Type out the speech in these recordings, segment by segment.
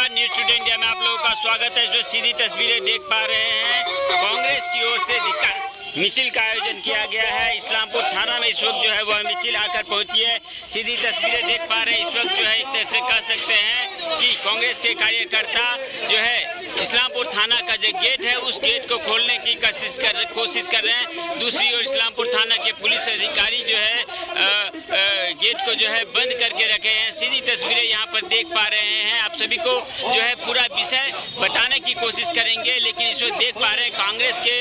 नमस्कार, news today India में आप लोगों का स्वागत है। जो सीधी तस्वीरें देख पा रहे हैं, कांग्रेस की ओर से मिছিল का आयोजन किया गया है। इस्लामपुर थाना में इस वक्त जो है वह मिছিল आकर पहुंची है। सीधी तस्वीरें देख पा रहे हैं। इस वक्त जो है एक तरह से कह सकते हैं कि कांग्रेस के कार्यकर्ता जो है इस्लामपुर थाना का जो गेट है उस गेट को खोलने की कोशिश कर रहे हैं। दूसरी ओर इस्लामपुर थाना के पुलिस अधिकारी जो है गेट को जो है बंद करके रखे हैं। सीधी तस्वीरें यहाँ पर देख पा रहे हैं। आप सभी को जो है पूरा विषय बताने की कोशिश करेंगे, लेकिन इस वक्त देख पा रहे हैं कांग्रेस के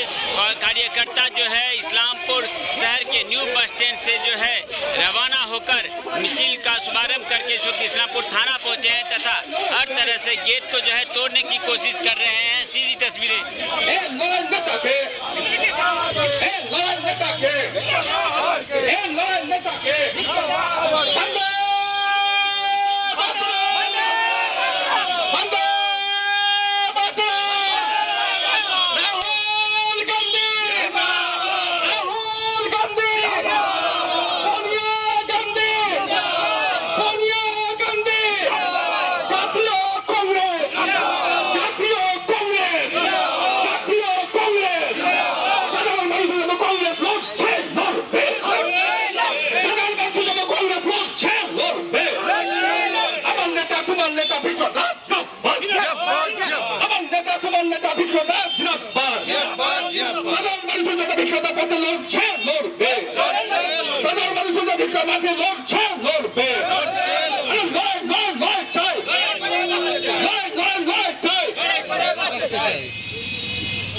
कार्यकर्ता जो है इस्लामपुर शहर के न्यू बस स्टैंड से जो है रवाना होकर मिছিল का शुभारंभ करके इस वक्त इस्लामपुर थाना पहुंचे हैं तथा हर तरह से गेट को जो है तोड़ने की कोशिश कर रहे हैं। सीधी तस्वीरें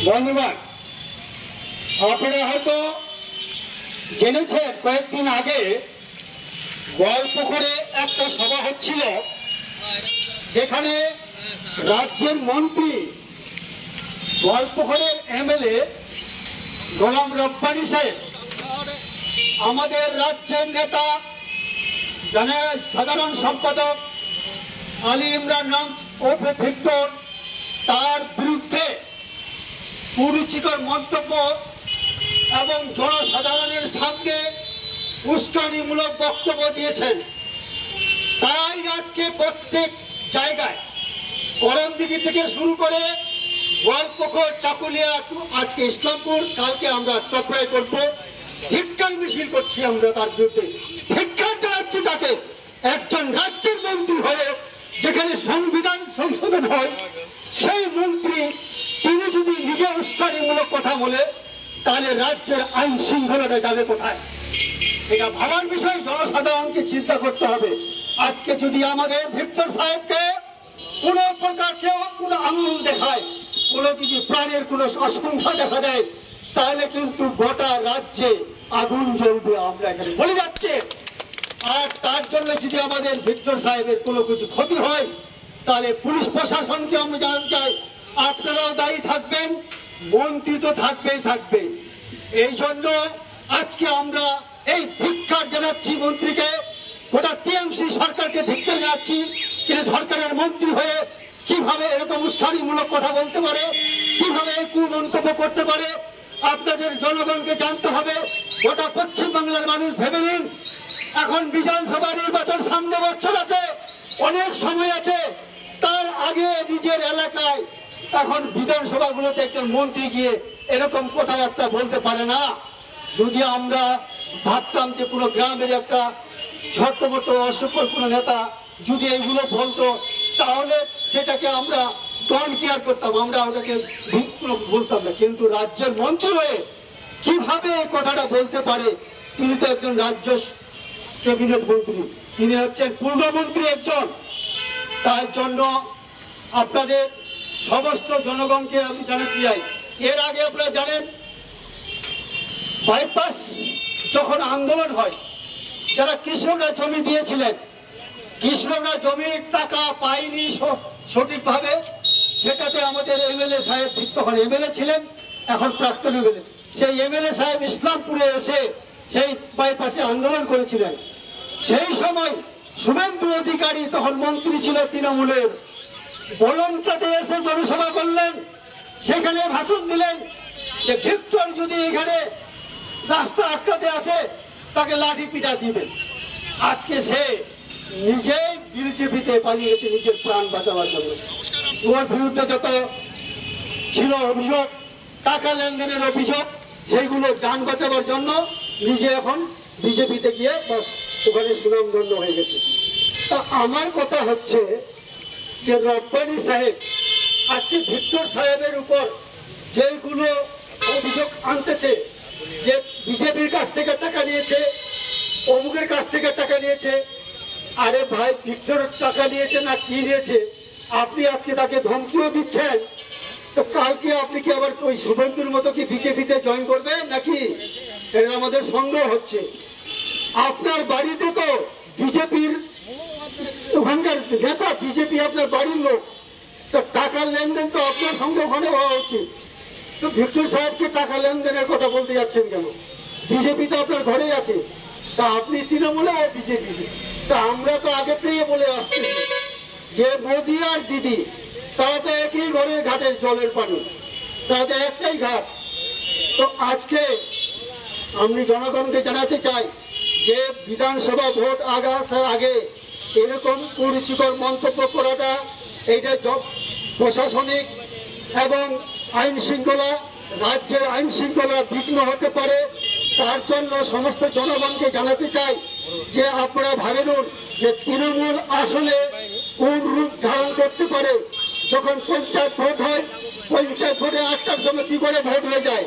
ধন্যবাদ। আপনারা হয়তো জেনেছেন কয়েকদিন আগে গোয়ালপুকুরে একটা সভা হচ্ছিল, যেখানে রাজ্যের মন্ত্রী গোয়ালপুকুরের এমএলএ গোলাম রব্বানী সাহেব, আমাদের রাজ্যের নেতা সাধারণ সম্পাদক আলী ইমরান নামস ওরফে ভিক্টর, তার বিরুদ্ধে কুরুচিকর মন্তব্য এবং জনসাধারণের সামনে উস্কানিমূলক বক্তব্য দিয়েছেন। তাই আজকে প্রত্যেক জায়গায় করণদিঘি থেকে শুরু করে গোয়ালপুকুর, চাকুলিয়া, আজকে ইসলামপুর, কালকে আমরা চপড়াই করবো, ধিক্কার মিছিল করছি আমরা তার বিরুদ্ধে। ধিক্কার জানাচ্ছি তাকে, একজন রাজ্যের মন্ত্রী হয়ে যেখানে সংবিধান সংশোধন হয় সেই মন্ত্রী তিনি যদি নিজে উস্কানিমূলক কথা বলে তাহলে রাজ্যের আইন শৃঙ্খলাটা যাবে কোথায়? এটা ভাবার বিষয়, জনসাধারণকে চিন্তা করতে হবে। আজকে যদি আমাদের ভিক্টর সাহেবকে কোন প্রকার কেউ কোনো আঙুল দেখায়, কোনো যদি প্রাণের কোনো আশঙ্কা দেখা দেয়, তাহলে কিন্তু গোটা রাজ্যে আগুন জ্বলবে, আমরা এখানে বলে যাচ্ছে। আর তার জন্য যদি আমাদের ভিক্টর সাহেবের কোনো কিছু ক্ষতি হয় তাহলে পুলিশ প্রশাসনকে আমরা জানাতে চাই আপনারাও দায়ী থাকবেন, মন্ত্রী তো থাকবেই থাকবে। এই জন্য আজকে আমরা এই ধিক্কার জানাচ্ছি মন্ত্রীকে, গোটা টিএমসি সরকারকে ধিক্কার জানাচ্ছি। কিন্তু সরকারের মন্ত্রী হয়ে কিভাবে এরকম উস্কানিমূলক কথা বলতে পারে, কিভাবে এই কুমন্তব্য করতে পারে? আপনাদের জনগণকে জানতে হবে। গোটা পশ্চিমবাংলার মানুষ ভেবে নিন, এখন বিধানসভা নির্বাচন সামনে বছর আছে, অনেক সময় আছে। তার আগে নিজের এলাকায় এখন বিধানসভাগুলোতে একজন মন্ত্রী গিয়ে এরকম কথাবার্তা বলতে পারে না। যদি আমরা ভাবতাম যে কোনো গ্রামের একটা ছোট্ট মোটো অসফল কোনো নেতা যদি এইগুলো বলতো তাহলে সেটাকে আমরা ডন কেয়ার করতাম, আমরা ওটাকে বলতাম না। কিন্তু রাজ্যের মন্ত্রী হয়ে কিভাবে এই কথাটা বলতে পারে? তিনি তো একজন রাজ্য ক্যাবিনেট মন্ত্রী, তিনি হচ্ছেন পূর্ণমন্ত্রী একজন। তার জন্য আপনাদের সমস্ত জনগণকে আমি জানাতে চাই, এর আগে আপনারা জানেন বাইপাস যখন আন্দোলন হয়, যারা কৃষকরা জমি দিয়েছিলেন, কৃষকরা জমির টাকা পায়নি সঠিকভাবে, সেটাতে আমাদের এমএলএ সাহেব, তখন এমএলএ ছিলেন, এখন প্রাক্তন এমএলএ, সেই এমএলএ সাহেব ইসলামপুরে এসে সেই বাইপাসে আন্দোলন করেছিলেন। সেই সময় শুভেন্দু অধিকারী তখন মন্ত্রী ছিল তৃণমূলের, বলঞ্চাতে এসে জনসভা করলেন, সেখানে ভাষণ দিলেন যে ভিক্টর যদি এখানে রাস্তা আটকাতে আসে তাকে লাঠি পিটা দিবেন। আজকে সে নিজেই বিজেপিতে পালিয়েছে নিজের প্রাণ বাঁচাবার জন্য। ওর বিরুদ্ধে যত ছিল অভিযোগ, টাকা লেনদেনের অভিযোগ, সেইগুলো যান বাঁচাবার জন্য নিজে এখন বিজেপিতে গিয়ে বাস ওখানে সুনামধন্য হয়ে গেছে। তা আমার কথা হচ্ছে যে রব্বানী সাহেব আজকে ভিক্টর সাহেবের উপর যেগুলো অভিযোগ আনতেছে যে বিজেপির কাছ থেকে টাকা নিয়েছে, অমুকের কাছ থেকে টাকা নিয়েছে, আরে ভাই ভিক্টর টাকা নিয়েছে না কি নিয়েছে, আপনি আজকে তাকে ধমকিও দিচ্ছেন, তো কালকে আপনি কি আবার ওই শুভেন্দুর মতো কি বিজেপিতে জয়েন করবেন নাকি? এটা আমাদের সন্দেহ হচ্ছে। আপনার বাড়িতে তো বিজেপির ওখানকার নেতা, বিজেপি আপনার বাড়ির লোক, তো টাকার লেনদেন তো আপনার সঙ্গে ওখানে হওয়া উচিত। তো ভিক্টর সাহেবকে টাকা লেনদেনের কথা বলতে যাচ্ছেন কেন? বিজেপি তো আপনার ঘরেই আছে, তা আপনি তৃণমূলে ও বিজেপি। তা আমরা তো আগে থেকে বলে আসতেছি যে মোদি আর দিদি তারা তো একই ঘরের ঘাটের জলের পানি, তারা তো একটাই ঘাট। তো আজকে আমি জনগণকে জানাতে চাই যে বিধানসভা ভোট আসার আগে এরকম কুরুচিকর মন্তব্য করাটা, এইটা প্রশাসনিক এবং আইন শৃঙ্খলা, রাজ্যের আইন শৃঙ্খলা বিঘ্ন হতে পারে। তার জন্য সমস্ত জনগণকে জানাতে চাই যে আপনারা ভাবেন যে তৃণমূল আসলে কোন রূপ ধারণ করতে পারে। যখন পঞ্চায়েত ভোট হয়, পঞ্চায়েত ভোটে 8টার সময় কি করে ভোট হয়ে যায়,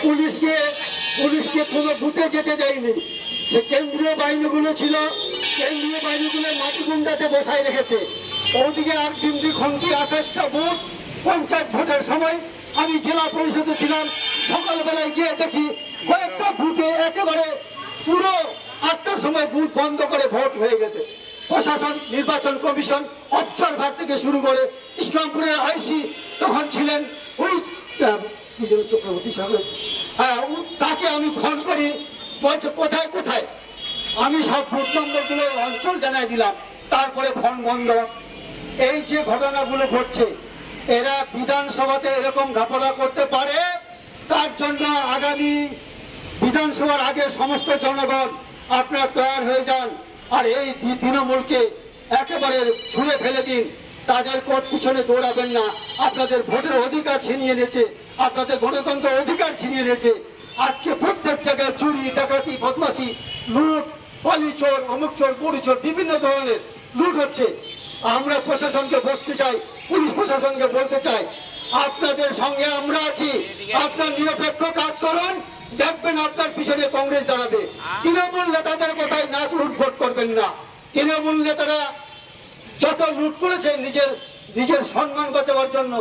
পুলিশকে কোনো বুথে যেতে দেয়নি। সে কেন্দ্রীয় বাহিনীগুলো ছিল, কেন্দ্রীয় বাহিনীগুলো মাটিগুন্ডাতে বসায় রেখেছে। ওদিকে আর ডিমডি খন্তি 28টা বুথ পঞ্চায়েত ভোটের সময় আমি জেলা পরিষদে ছিলাম, সকালবেলায় গিয়ে দেখি কয়েকটা বুথে একেবারে পুরো 8টার সময় বুথ বন্ধ করে ভোট হয়ে গেছে। প্রশাসন, নির্বাচন কমিশন, অবজারভার থেকে শুরু করে ইসলামপুরের আইসি তখন ছিলেন ওই চক্রবর্তী সাহেব, হ্যাঁ তাকে আমি ফোন করি, বলছে কোথায় কোথায়, আমি সব বুথ নম্বরগুলো অঞ্চল জানাই দিলাম, তারপরে ফোন বন্ধ। এই যে ঘটনাগুলো ঘটছে, এরা বিধানসভাতে এরকম ঘাপলা করতে পারে। তার জন্য আগামী বিধানসভার আগে সমস্ত জনগণ আপনারা তৈরি হয়ে যান, আর এই তৃণমূলকে একেবারে ছুঁড়ে ফেলে দিন। তাদের কোট পিছনে দৌড়াবেন না। আপনাদের ভোটের অধিকার ছিনিয়ে নিয়েছে, আপনাদের গণতন্ত্রের অধিকার ছিনিয়ে নিয়েছে। আজকে প্রত্যেক জায়গায় চুরি, ডাকাতি, বদমাশি, লুট, পালি চোর, অমুক চোর, গরু চোর, বিভিন্ন ধরনের লুট হচ্ছে। আমরা প্রশাসনকে বসতে চাই, পুলিশ প্রশাসনকে বলতে চাই, আপনাদের সঙ্গে আমরা আছি। আপনার নিরপেক্ষ কাজ করুন, দেখবেন আপনার পিছনে কংগ্রেস দাঁড়াবে। তৃণমূল নেতাদের কথায় না লুটফট করবেন না। তৃণমূল নেতারা যত লুট করেছে নিজের সম্মান বাঁচাবার জন্য,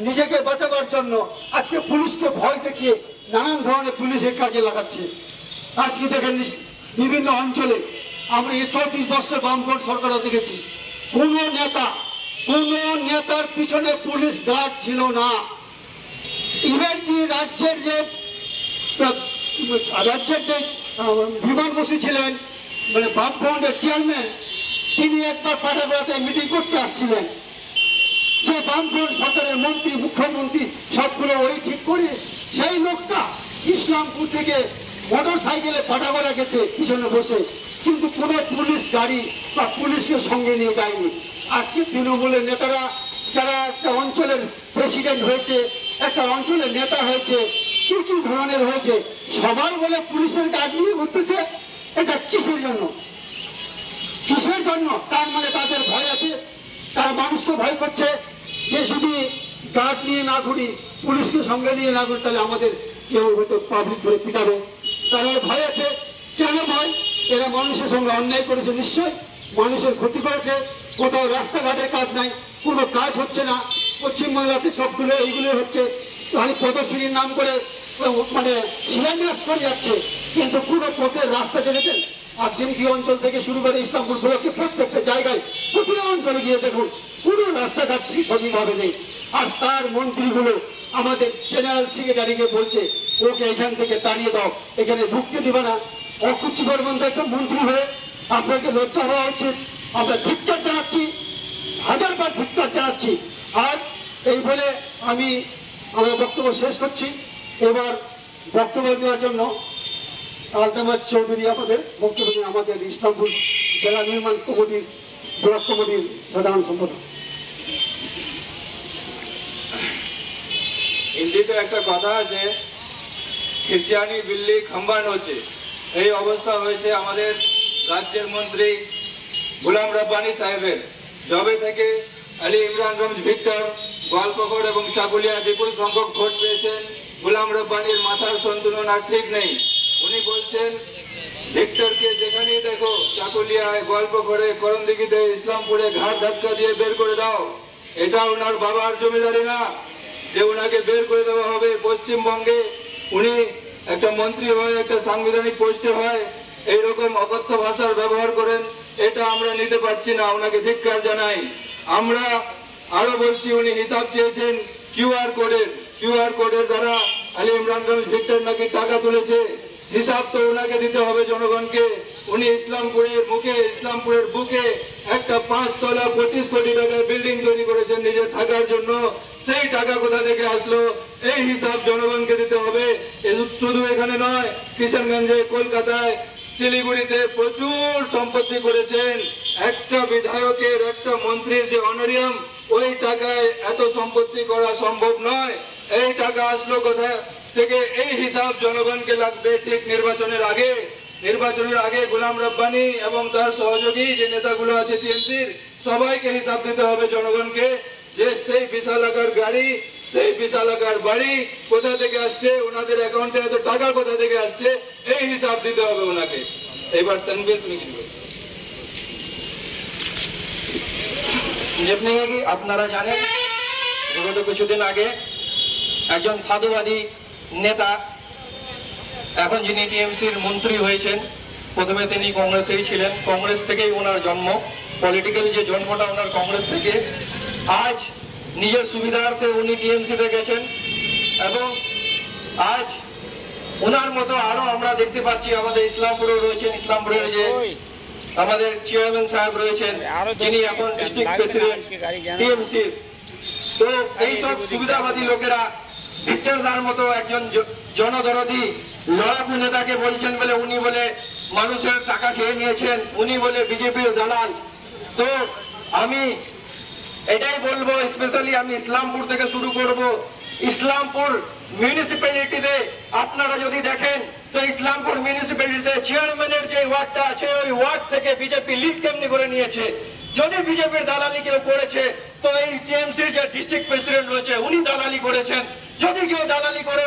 নিজেকে বাঁচাবার জন্য, আজকে পুলিশকে ভয় দেখিয়ে নানান ধরনের পুলিশের কাজে লাগাচ্ছে। আজকে দেখেন বিভিন্ন অঞ্চলে আমরা এই 34 বছর বামফ্রন্ট সরকারও দেখেছি, কোন নেতার পিছনে পুলিশ গার্ড ছিল না। ইভেন কি রাজ্যের যে বিমান বসু ছিলেন, মানে বামফ্রন্টের চেয়ারম্যান, তিনি একবার পাটাগড়াতে মিটিং করতে আসছিলেন। যে বামফ্রন্ট সরকারের মন্ত্রী, মুখ্যমন্ত্রী সবগুলো ওই ঠিক করে সেই লোকটা ইসলামপুর থেকে মোটর সাইকেলে পাটাগড়া গেছে পিছনে বসে, কিন্তু কোনো পুলিশ গাড়ি বা পুলিশকে সঙ্গে নিয়ে যায়নি। আজকে তৃণমূলের নেতারা যারা একটা অঞ্চলের প্রেসিডেন্ট হয়েছে, একটা অঞ্চলের নেতা হয়েছে, কি কি ধরনের হয়েছে, সবার বলে পুলিশের গার্ড নিয়ে ঘুরতেছে। এটা কিসের জন্য? কিসের জন্য? তার মানে তাদের ভয় আছে, তারা মানুষকে ভয় করছে যে যদি গার্ড নিয়ে না ঘুরি, পুলিশকে সঙ্গে নিয়ে না ঘুরি, তাহলে আমাদের কেউ হয়তো পাবলিক ধরে পিটাবে। তার মানে ভয় আছে। কেন ভয়? এরা মানুষের সঙ্গে অন্যায় করেছে, নিশ্চয় মানুষের ক্ষতি করেছে। কোথাও রাস্তাঘাটের কাজ নাই, কোনো কাজ হচ্ছে না, পশ্চিমবাংলাতে সবগুলো এইগুলো হচ্ছে। মানে পদশ্রীর নাম করে মানে শিলান্যাস করে যাচ্ছে, কিন্তু পুরো পথের রাস্তা জেনেছেন। আর ডিমকি অঞ্চল থেকে শুরু করে ইসলামপুর ব্লকে প্রত্যেকটা জায়গায় প্রতিটা অঞ্চলে গিয়ে দেখুন পুরো রাস্তাঘাট সঠিকভাবে নেই। আর তার মন্ত্রীগুলো আমাদের জেনারেল সেক্রেটারিকে বলছে ওকে এখান থেকে তাড়িয়ে দাও, এখানে ঢুকতে দিবে না। অকুচি করবেন তো একটা মন্ত্রী হয়ে, আপনাকে লজ্জা হওয়া উচিত। আমরা ধিক্কার জানাচ্ছি, হাজারবার ধিক্কার জানাচ্ছি। আর এই বলে আমি আমার বক্তব্য শেষ করছি। এবার বক্তব্য দেওয়ার জন্য আলতামাজ চৌধুরী আমাদের বক্তব্য, আমাদের ইসলামপুর জেলা নির্মাণ কমিটির ব্লক কমিটির সাধারণ সম্পাদক। হিন্দিতে একটা কথা আছে, খ্রিস্টানি বিল্লি খাম্বা নোচে। এই অবস্থা হয়েছে আমাদের রাজ্যের মন্ত্রী গোলাম রব্বানী সাহেবের। যবে থেকে আলী ইমরানগঞ্জ ভিক্টর, গোয়ালপুকুর এবং চাকুলিয়া বিপুল সংখ্যক ভোট পেয়েছেন, গোলাম রব্বানীর মাথার সন্তুলন আর ঠিক নেই। উনি বলছেন ভিক্টরকে যেখানেই দেখো, চাকুলিয়ায়, গোয়ালপুকুরে, করণদিঘিতে, ইসলামপুরে ঘাট ধাক্কা দিয়ে বের করে দাও। এটা ওনার বাবার জমিদারি না যে ওনাকে বের করে দেওয়া হবে। পশ্চিমবঙ্গে উনি একটা মন্ত্রী হয়, একটা সাংবিধানিক পোস্টে হয়, এইরকম অকথ্য ভাষার ব্যবহার করেন, এটা আমরা নিতে পারছি না। ওনাকে ধিক্কার জানাই। আমরা আরো বলছি, উনি হিসাব চেয়েছেন কিউআর কোডের দ্বারা আলী ইমরানগঞ্জ ভিক্টর নাকি টাকা তুলেছে। হিসাব তো ওনাকে দিতে হবে জনগণকে। উনি ইসলামপুরের বুকে একটা 5 তলা 25 কোটি টাকার বিল্ডিং তৈরি করেছেন নিজের থাকার জন্য। সেই টাকা কোথা থেকে আসলো, এই হিসাব জনগণকে দিতে হবে। শুধু এখানে নয়, কিষানগঞ্জে, কলকাতায়, শিলিগুড়িতে প্রচুর সম্পত্তি করেছেন। একটা বিধায়কের, একটা মন্ত্রীর যে অনারিয়াম, ওই টাকায় এত সম্পত্তি করা সম্ভব নয়। এই টাকা আসলো কোথা থেকে, এই হিসাব জনগণকে লাগবে ঠিক নির্বাচনের আগে। গোলাম রব্বানী এবং তার সহযোগী যে নেতাগুলো আছে টিএমসির, সবাইকে হিসাব দিতে হবে জনগণকে, যে সেই বিশাল আকার গাড়ি, সেই বিশাল আকার বাড়ি কোথা থেকে আসছে, ওনাদের অ্যাকাউন্টে এত টাকা কোথা থেকে আসছে, এই হিসাব দিতে হবে ওনাকে। এবার তানভীর, তুমি কি বলবে? যেমনি আপনারা জানেন, বিগত কিছুদিন আগে একজন সাধুবাদী নেতা, এখন যিনি টিএমসির মন্ত্রী হয়েছেন, প্রথমে তিনি কংগ্রেসেই ছিলেন, কংগ্রেস থেকেই ওনার জন্ম, পলিটিক্যাল যে জন্মটা ওনার কংগ্রেস থেকে। আজ নিজের সুবিধার্থে উনি টিএমসিতে গেছেন এবং আজ ওনার মতো আরো আমরা দেখতে পাচ্ছি আমাদের ইসলামপুরে রয়েছেন, ইসলামপুরের যে আমাদের চেয়ারম্যান সাহেব রয়েছেন, যিনি এখন ডিস্ট্রিক্ট প্রেসিডেন্ট টিএমসি। তো এইসব সুবিধাবাদী লোকেরা ভিক্টর দার মতো একজন জনদরদি লড়াকু নেতাকে বলছেন বলে উনি বলে মানুষের টাকা খেয়ে নিয়েছেন, উনি বলে বিজেপির দালাল। তো আমি এটাই বলবো, স্পেশালি আমি ইসলামপুর থেকে শুরু করব। ইসলামপুর মিউনিসিপ্যালিটিতে আপনারা যদি দেখেন, তো ইসলামপুর মিউনিসিপ্যালিটিতে চেয়ারম্যানের যে ওয়ার্ডটা আছে, ওই ওয়ার্ড থেকে বিজেপি লিড কেমনি করে নিয়েছে। যদি বিজেপির দালালি কেউ করেছে, তো এই টিএমসির যে ডিস্ট্রিক্ট প্রেসিডেন্ট রয়েছে, উনি দালালি করেছেন। যদি কেউ দালালি করে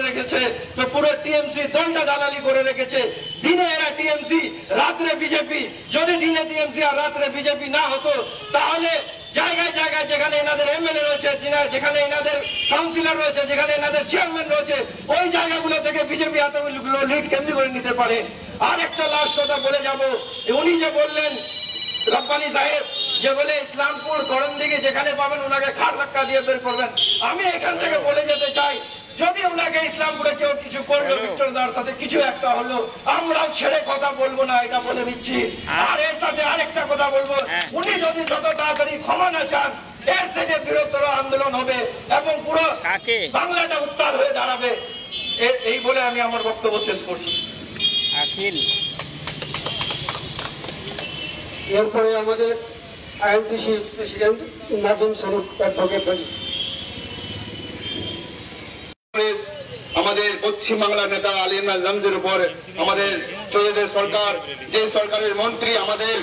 রেখেছে, তো পুরো টিএমসি দলটা দালালি করে রেখেছে। দিনে এরা টিএমসি, রাত্রে বিজেপি। যদি দিনে টিএমসি আর রাত্রে বিজেপি না হতো, তাহলে জায়গায় জায়গায় যেখানে এনাদের এমএলএ রয়েছে, যেখানে এনাদের কাউন্সিলর রয়েছে, যেখানে এনাদের চেয়ারম্যান রয়েছে, ওই জায়গাগুলো থেকে বিজেপি এতগুলো লিড কেমনি করে নিতে পারে। আর একটা লাস্ট কথা বলে যাব, উনি যে বললেন রব্বানী সাহেব, যে বলে ইসলামপুর, করণদিঘি যেখানে পাবেন ওনাকে ঘাড় ধাক্কা দিয়ে বের করবেন। আমি এখান থেকে বলে যেতে চাই, যদি ওনাকে ইসলামপুরে কেউ কিছু করলো, ভিক্টর দার সাথে কিছু একটা হলো, আমরাও ছেড়ে কথা বলবো না, এটা বলে দিচ্ছি। আর এর সাথে আরেকটা কথা বলবো, উনি যদি যত তাড়াতাড়ি ক্ষমা না চান, এর থেকে বৃহত্তর আন্দোলন হবে এবং পুরো বাংলাটা উত্তাল হয়ে দাঁড়াবে। এই বলে আমি আমার বক্তব্য শেষ করছি। এরপরে আমাদের আইএনটিসি প্রেসিডেন্ট নাজিম শরীফ অ্যাডভোকেট। আমাদের পশ্চিমবাংলার নেতা আলী ইমরানগঞ্জের উপর আমাদের চৌধুরী সরকার, যে সরকারের মন্ত্রী আমাদের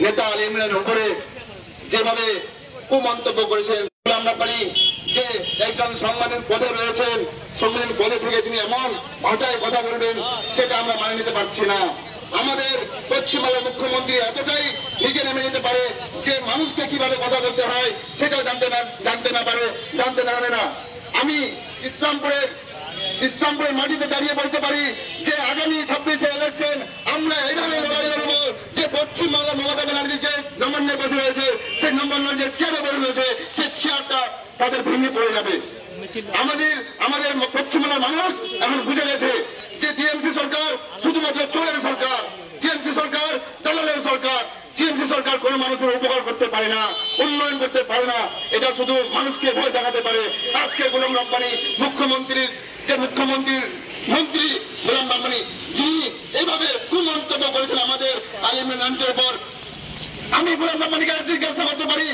নেতা আলী ইমরানের উপরে যেভাবে কুমন্তব্য করেছেন, আমরা পারি যে একজন সম্মানের পদে রয়েছেন, সম্মানের পদে থেকে তিনি এমন ভাষায় কথা বলবেন, সেটা আমরা মানে নিতে পারছি না। আমাদের পশ্চিমবাংলার মুখ্যমন্ত্রী এতটাই নিজে নেমে নিতে পারে যে মানুষকে কিভাবে কথা বলতে হয় সেটাও জানতে না পারে না। আমি ইসলামপুরের মাটিতে দাঁড়িয়ে বলতে পারি যে আগামী 26শে ইলেকশন আমরা এইভাবে লড়াই লড়বো যে পশ্চিমবাংলার মমতা ব্যানার্জি যে নবান্নের বসে রয়েছে, সেই নবান্নের যে চেয়ারে বসে রয়েছে, সেই চেয়ারটা তাদের ভেঙে পড়ে যাবে। আমাদের পশ্চিমবাংলার মানুষ এখন বুঝে গেছে যে টিএমসি সরকার শুধুমাত্র চোরের সরকার, টিএমসি সরকার দালালের সরকার, টিএমসি সরকার কোন মানুষের উপকার করতে পারে না, উন্নয়ন করতে পারে না, এটা শুধু মানুষকে ভয় দেখাতে পারে। আজকে গোলাম রব্বানী মুখ্যমন্ত্রী গোলাম রব্বানী যিনি এইভাবে কুমন্তব্য করেছেন আমাদের আলী ইমরানগঞ্জের উপর, আমি গোলাম রব্বানীকে জিজ্ঞাসা করতে পারি